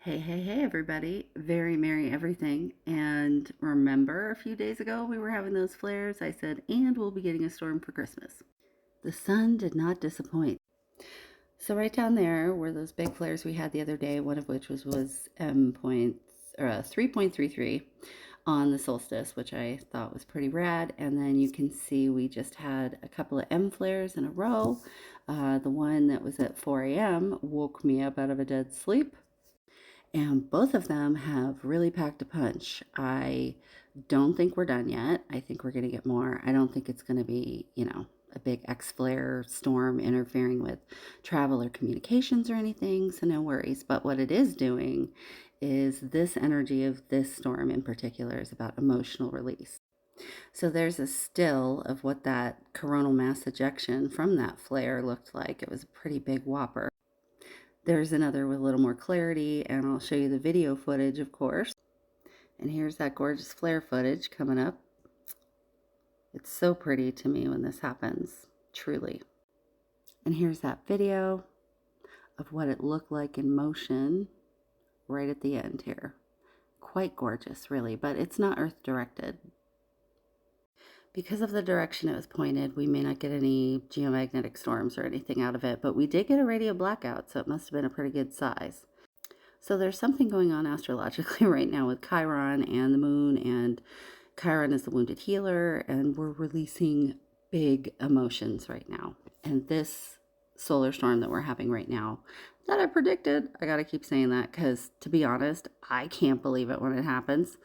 Hey, everybody. Very merry everything. And remember a few days ago we were having those flares? I said, and we'll be getting a storm for Christmas. The sun did not disappoint. So right down there were those big flares we had the other day, one of which was M point or 3.33 on the solstice, which I thought was pretty rad. And then you can see we just had a couple of M flares in a row. The one that was at 4 a.m. woke me up out of a dead sleep. And both of them have really packed a punch. I don't think we're done yet. I think we're going to get more. I don't think it's going to be, a big X flare storm interfering with travel or communications or anything. So no worries. But what it is doing is this energy of this storm in particular is about emotional release. So there's a still of what that coronal mass ejection from that flare looked like. It was a pretty big whopper. There's another with a little more clarity, and I'll show you the video footage, of course. And here's that gorgeous flare footage coming up. It's so pretty to me when this happens, truly. And here's that video of what it looked like in motion right at the end here. Quite gorgeous, really, but it's not Earth directed. Because of the direction it was pointed, we may not get any geomagnetic storms or anything out of it, but we did get a radio blackout, so it must have been a pretty good size. So there's something going on astrologically right now with Chiron and the moon, and Chiron is the wounded healer, and we're releasing big emotions right now. And this solar storm that we're having right now, that I predicted, I got to keep saying that because, to be honest, I can't believe it when it happens.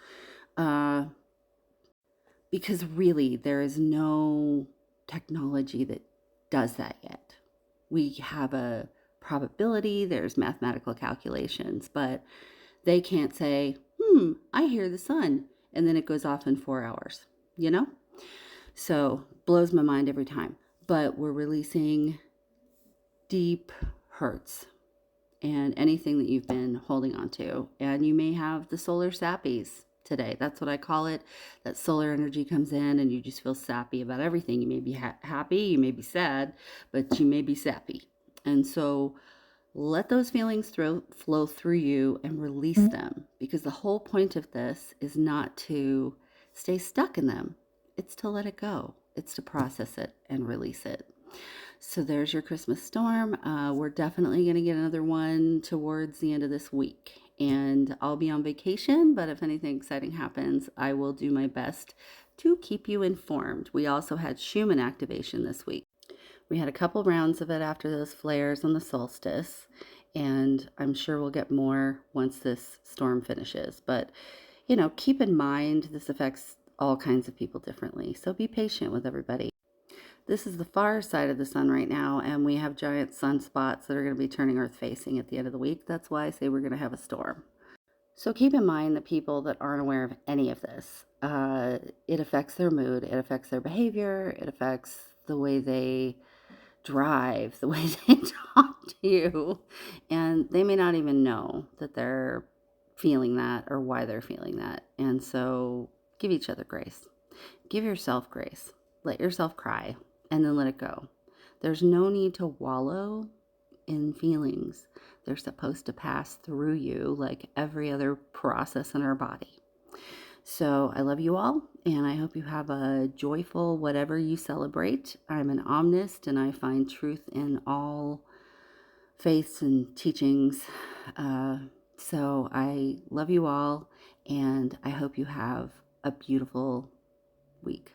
Because really, there is no technology that does that yet. We have a probability, there's mathematical calculations, but they can't say, I hear the sun, and then it goes off in 4 hours, you know? So blows my mind every time. But we're releasing deep hurts and anything that you've been holding on to. And you may have the solar sappies today. That's what I call it. That solar energy comes in and you just feel sappy about everything. You may be happy, you may be sad, but you may be sappy. And so let those feelings flow through you and release them, because the whole point of this is not to stay stuck in them. It's to let it go. It's to process it and release it. So there's your Christmas storm. We're definitely going to get another one towards the end of this week. And I'll be on vacation, but if anything exciting happens, I will do my best to keep you informed. We also had Schumann activation this week. We had a couple rounds of it after those flares on the solstice, and I'm sure we'll get more once this storm finishes. But, keep in mind this affects all kinds of people differently. So be patient with everybody. This is the far side of the sun right now, and we have giant sunspots that are going to be turning Earth facing at the end of the week. That's why I say we're going to have a storm. So keep in mind the people that aren't aware of any of this. It affects their mood, it affects their behavior, it affects the way they drive, the way they talk to you, and they may not even know that they're feeling that or why they're feeling that. And so give each other grace. Give yourself grace. Let yourself cry and then let it go. There's no need to wallow in feelings. They're supposed to pass through you like every other process in our body. So I love you all, and I hope you have a joyful whatever you celebrate. I'm an omnist, and I find truth in all faiths and teachings. So I love you all, and I hope you have a beautiful week.